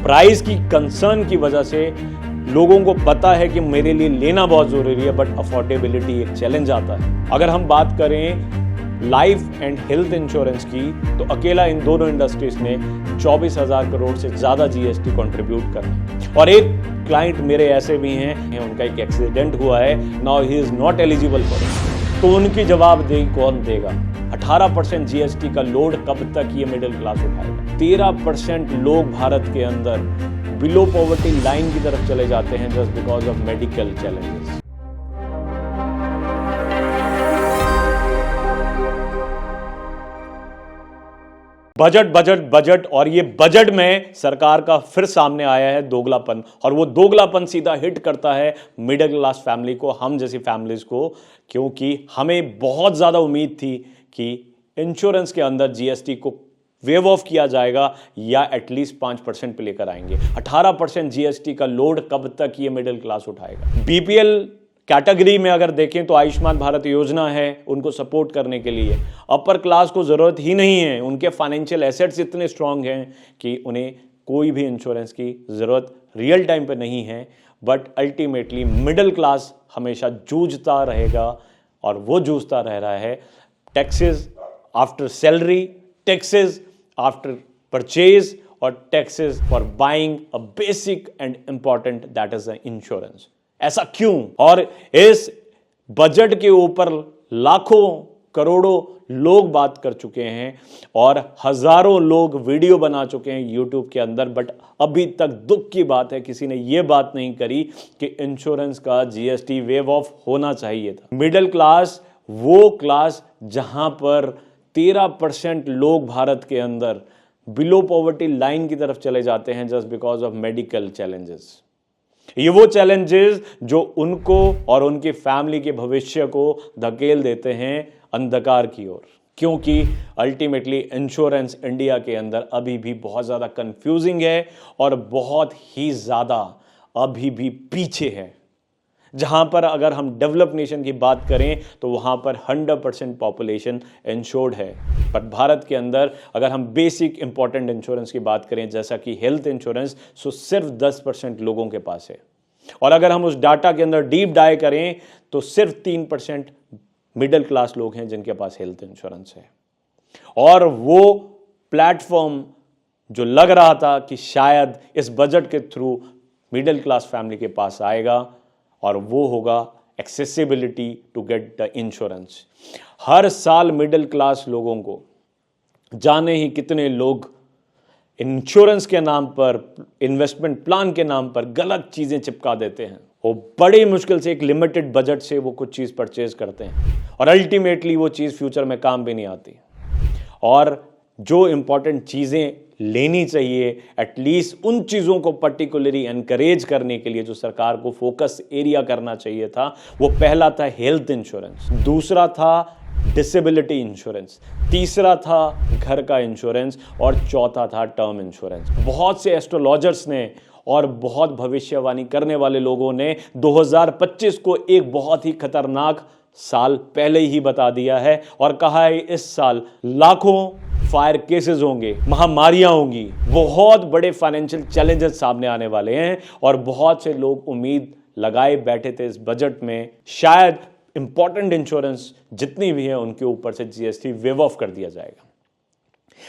Price की concern की वजह से लोगों को पता है कि मेरे लिए लेना बहुत जरूरी है, बट अफोर्डेबिलिटी एक चैलेंज आता है। अगर हम बात करें लाइफ एंड हेल्थ इंश्योरेंस की, तो अकेला इन दोनों इंडस्ट्रीज ने 24,000 करोड़ से ज्यादा जीएसटी कंट्रीब्यूट करा। और एक क्लाइंट मेरे ऐसे भी हैं, उनका एक एक्सीडेंट हुआ है, now he is not eligible for it, तो उनकी जवाबदेही कौन देगा? 18% जीएसटी का लोड कब तक ये मिडिल क्लास उठाएगा? 13% लोग भारत के अंदर बिलो पॉवर्टी लाइन की तरफ चले जाते हैं just because of medical challenges. Budget budget budget, और ये बजट में सरकार का फिर सामने आया है दोगलापन, और वो दोगलापन सीधा हिट करता है मिडिल क्लास फैमिली को, हम जैसी फैमिलीज को, क्योंकि हमें बहुत ज्यादा उम्मीद थी कि इंश्योरेंस के अंदर जीएसटी को वेव ऑफ किया जाएगा या एटलीस्ट 5% पे लेकर आएंगे। 18% जीएसटी का लोड कब तक ये मिडिल क्लास उठाएगा? बीपीएल कैटेगरी में अगर देखें तो आयुष्मान भारत योजना है उनको सपोर्ट करने के लिए। अपर क्लास को जरूरत ही नहीं है, उनके फाइनेंशियल एसेट्स इतने स्ट्रांग हैं कि उन्हें कोई भी इंश्योरेंस की जरूरत रियल टाइम पे नहीं है। बट अल्टीमेटली मिडिल क्लास हमेशा जूझता रहेगा, और वो जूझता रह रहा है taxes after salary, taxes after purchase, और taxes for buying a basic and important that is a insurance. ऐसा क्यों? और इस बजट के ऊपर लाखों करोड़ों लोग बात कर चुके हैं और हजारों लोग वीडियो बना चुके हैं यूट्यूब के अंदर, बट अभी तक दुख की बात है किसी ने यह बात नहीं करी कि इंश्योरेंस का जीएसटी वेव ऑफ होना चाहिए था। मिडिल क्लास वो क्लास जहां पर 13% लोग भारत के अंदर बिलो पॉवर्टी लाइन की तरफ चले जाते हैं just because of medical challenges. ये वो चैलेंजेस जो उनको और उनकी फैमिली के भविष्य को धकेल देते हैं अंधकार की ओर, क्योंकि अल्टीमेटली इंश्योरेंस इंडिया के अंदर अभी भी बहुत ज्यादा कंफ्यूजिंग है और बहुत ही ज्यादा अभी भी पीछे है। जहां पर अगर हम डेवलप नेशन की बात करें तो वहां पर 100% पॉपुलेशन इंश्योर्ड है, पर भारत के अंदर अगर हम बेसिक इंपॉर्टेंट इंश्योरेंस की बात करें जैसा कि हेल्थ इंश्योरेंस, तो सिर्फ 10% लोगों के पास है। और अगर हम उस डाटा के अंदर डीप डाइव करें तो सिर्फ 3% मिडिल क्लास लोग हैं जिनके पास हेल्थ इंश्योरेंस है। और वो प्लेटफॉर्म जो लग रहा था कि शायद इस बजट के थ्रू मिडिल क्लास फैमिली के पास आएगा, और वो होगा accessibility to get the insurance. हर साल मिडिल क्लास लोगों को जाने ही कितने लोग इंश्योरेंस के नाम पर, इन्वेस्टमेंट प्लान के नाम पर गलत चीजें चिपका देते हैं। वो बड़ी मुश्किल से एक लिमिटेड बजट से वो कुछ चीज परचेज करते हैं और अल्टीमेटली वो चीज फ्यूचर में काम भी नहीं आती। और जो इंपॉर्टेंट चीजें लेनी चाहिए, एटलीस्ट उन चीजों को पर्टिकुलरली एनकरेज करने के लिए जो सरकार को फोकस एरिया करना चाहिए था, वो पहला था हेल्थ इंश्योरेंस, दूसरा था डिसेबिलिटी इंश्योरेंस, तीसरा था घर का इंश्योरेंस, और चौथा था टर्म इंश्योरेंस। बहुत से एस्ट्रोलॉजर्स ने और बहुत भविष्यवाणी करने वाले लोगों ने 2025 को एक बहुत ही खतरनाक साल पहले ही बता दिया है और कहा है इस साल लाखों फायर केसेस होंगे, महामारियां होंगी, बहुत बड़े फाइनेंशियल चैलेंजेस सामने आने वाले हैं, और बहुत से लोग उम्मीद लगाए बैठे थे इस बजट में शायद इंपॉर्टेंट इंश्योरेंस जितनी भी है उनके ऊपर से जीएसटी वेव ऑफ कर दिया जाएगा,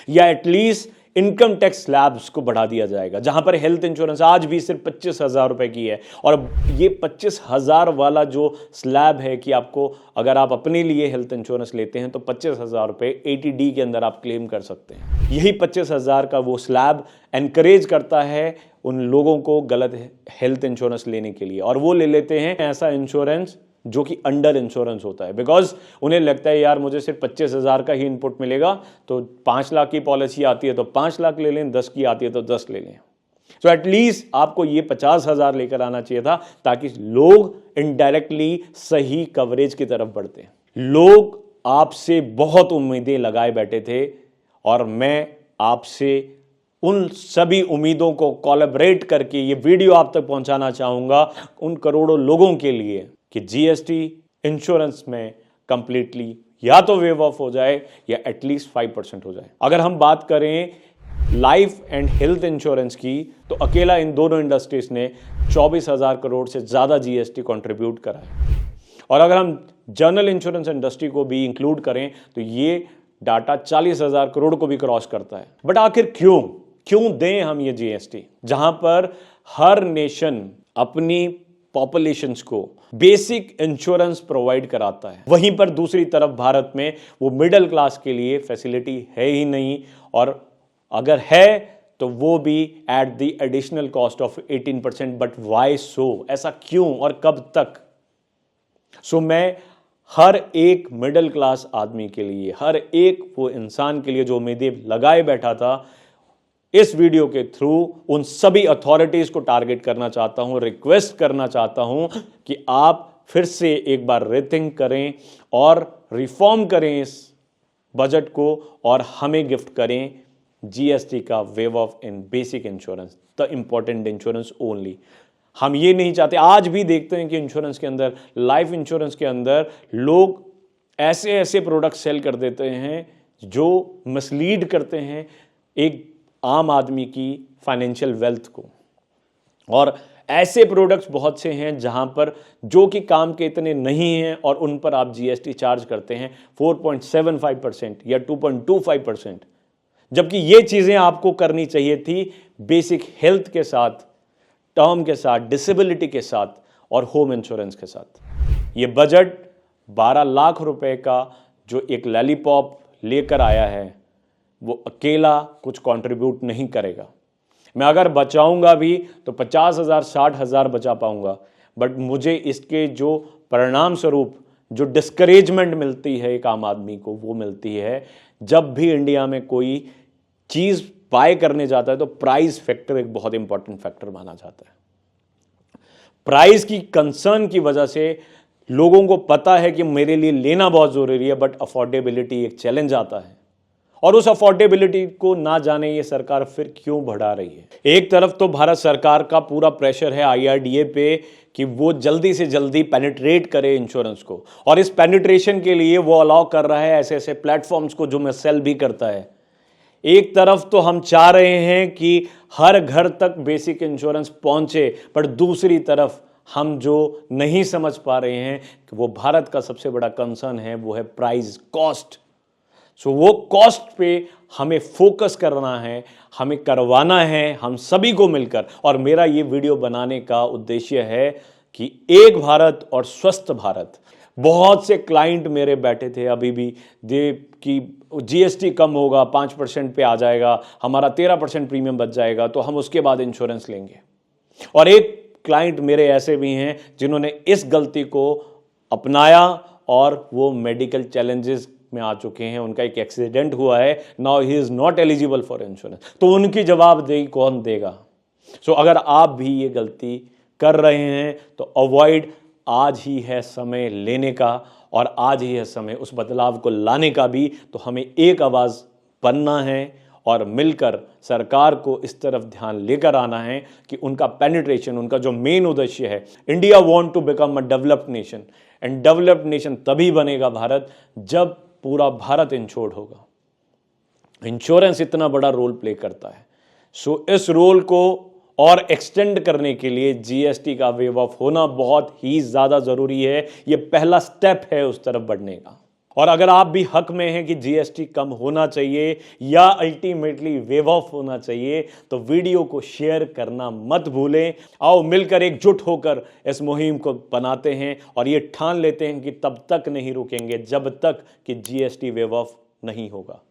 या एटलीस्ट इनकम टैक्स स्लैब्स को बढ़ा दिया जाएगा। जहां पर हेल्थ इंश्योरेंस आज भी सिर्फ 25,000 रुपए की है, और ये 25,000 वाला जो स्लैब है कि आपको अगर आप अपने लिए हेल्थ इंश्योरेंस लेते हैं तो 25,000 रुपए 80D के अंदर आप क्लेम कर सकते हैं। यही 25,000 का वो स्लैब एनकरेज करता है उन लोगों को गलत हेल्थ इंश्योरेंस लेने के लिए, और वो ले लेते हैं ऐसा इंश्योरेंस जो कि अंडर इंश्योरेंस होता है, बिकॉज उन्हें लगता है यार मुझे सिर्फ 25,000 का ही इनपुट मिलेगा, तो 5 लाख की पॉलिसी आती है तो 5 लाख ले लें, 10 की आती है तो 10 ले लें। सो एटलीस्ट आपको ये 50,000 लेकर आना चाहिए था ताकि लोग इनडायरेक्टली सही कवरेज की तरफ बढ़ते हैं। लोग आपसे बहुत उम्मीदें लगाए बैठे थे, और मैं आपसे उन सभी उम्मीदों को कोलैबोरेट करके ये वीडियो आप तक पहुंचाना चाहूंगा उन करोड़ों लोगों के लिए कि जीएसटी इंश्योरेंस में कंप्लीटली या तो वेव ऑफ हो जाए या एटलीस्ट 5% हो जाए। अगर हम बात करें लाइफ एंड हेल्थ इंश्योरेंस की तो अकेला इन दोनों इंडस्ट्रीज ने 24,000 करोड़ से ज़्यादा जीएसटी कंट्रीब्यूट करा है। और अगर हम जनरल इंश्योरेंस इंडस्ट्री को भी इंक्लूड करें तो ये डाटा 40,000 करोड़ को भी क्रॉस करता है। बट आखिर क्यों दें हम ये जीएसटी, जहां पर हर नेशन अपनी पॉपुलेशंस को बेसिक इंश्योरेंस प्रोवाइड कराता है, वहीं पर दूसरी तरफ भारत में वो मिडिल क्लास के लिए फैसिलिटी है ही नहीं, और अगर है तो वो भी at the additional cost of 18%। But why so, ऐसा क्यों और कब तक? सो मैं हर एक मिडिल क्लास आदमी के लिए, हर एक वो इंसान के लिए जो उम्मीदें लगाए बैठा था, इस वीडियो के थ्रू उन सभी अथॉरिटीज को टारगेट करना चाहता हूं, रिक्वेस्ट करना चाहता हूं कि आप फिर से एक बार रीथिंक करें और रिफॉर्म करें इस बजट को और हमें गिफ्ट करें जीएसटी का wave of in basic insurance, the important insurance only. हम ये नहीं चाहते, आज भी देखते हैं कि इंश्योरेंस के अंदर, लाइफ इंश्योरेंस के अंदर लोग ऐसे ऐसे प्रोडक्ट सेल कर देते हैं जो मिसलीड करते हैं एक आम आदमी की फाइनेंशियल वेल्थ को। और ऐसे प्रोडक्ट्स बहुत से हैं जहां पर जो कि काम के इतने नहीं हैं और उन पर आप जीएसटी चार्ज करते हैं 4.75% या 2.25%, जबकि ये चीजें आपको करनी चाहिए थी बेसिक हेल्थ के साथ, टर्म के साथ, डिसेबिलिटी के साथ और होम इंश्योरेंस के साथ। ये बजट 12 लाख रुपए का जो एक लॉलीपॉप लेकर आया है, वो अकेला कुछ कंट्रीब्यूट नहीं करेगा। मैं अगर बचाऊंगा भी तो 50,000 60,000 बचा पाऊंगा, बट मुझे इसके जो परिणाम स्वरूप जो डिस्करेजमेंट मिलती है एक आम आदमी को, वो मिलती है जब भी इंडिया में कोई चीज बाय करने जाता है तो प्राइस फैक्टर एक बहुत इंपॉर्टेंट फैक्टर माना जाता है। प्राइस की कंसर्न की वजह से लोगों को पता है कि मेरे लिए लेना बहुत जरूरी है, बट अफोर्डेबिलिटी एक चैलेंज आता है, और उस अफोर्डेबिलिटी को ना जाने ये सरकार फिर क्यों बढ़ा रही है। एक तरफ तो भारत सरकार का पूरा प्रेशर है आईआरडीए पे कि वो जल्दी से जल्दी पेनिट्रेट करे इंश्योरेंस को, और इस पेनिट्रेशन के लिए वो अलाउ कर रहा है ऐसे ऐसे प्लेटफॉर्म्स को जो मैं सेल भी करता है। एक तरफ तो हम चाह रहे हैं कि हर घर तक बेसिक इंश्योरेंस पहुंचे, पर दूसरी तरफ हम जो नहीं समझ पा रहे हैं कि वो भारत का सबसे बड़ा कंसर्न है, वो है प्राइस, कॉस्ट। सो वो कॉस्ट पे हमें फोकस करना है, हमें करवाना है हम सभी को मिलकर। और मेरा ये वीडियो बनाने का उद्देश्य है कि एक भारत और स्वस्थ भारत। बहुत से क्लाइंट मेरे बैठे थे अभी भी कि जीएसटी कम होगा, 5% पे आ जाएगा, हमारा 13% प्रीमियम बच जाएगा, तो हम उसके बाद इंश्योरेंस लेंगे। और एक क्लाइंट मेरे ऐसे भी हैं जिन्होंने इस गलती को अपनाया और वो मेडिकल चैलेंजेस में आ चुके हैं, उनका एक एक्सीडेंट हुआ है, now he is not eligible for insurance. तो उनकी जवाबदेही कौन देगा? सो अगर आप भी ये गलती कर रहे हैं तो अवॉइड, आज ही है समय लेने का, और आज ही है समय उस बदलाव को लाने का भी। तो हमें एक आवाज बनना है और मिलकर सरकार को इस तरफ ध्यान लेकर आना है कि उनका पेनिट्रेशन, उनका जो मेन उद्देश्य है, India want to become a developed nation, and developed nation तभी बनेगा भारत जब पूरा भारत इंश्योर्ड होगा। इंश्योरेंस इतना बड़ा रोल प्ले करता है, सो इस रोल को और एक्सटेंड करने के लिए जीएसटी का वेव ऑफ होना बहुत ही ज्यादा जरूरी है। यह पहला स्टेप है उस तरफ बढ़ने का। और अगर आप भी हक में हैं कि जीएसटी कम होना चाहिए या अल्टीमेटली वेव ऑफ होना चाहिए, तो वीडियो को शेयर करना मत भूलें। आओ मिलकर एकजुट होकर इस मुहिम को बनाते हैं और ये ठान लेते हैं कि तब तक नहीं रुकेंगे जब तक कि जीएसटी वेव ऑफ नहीं होगा।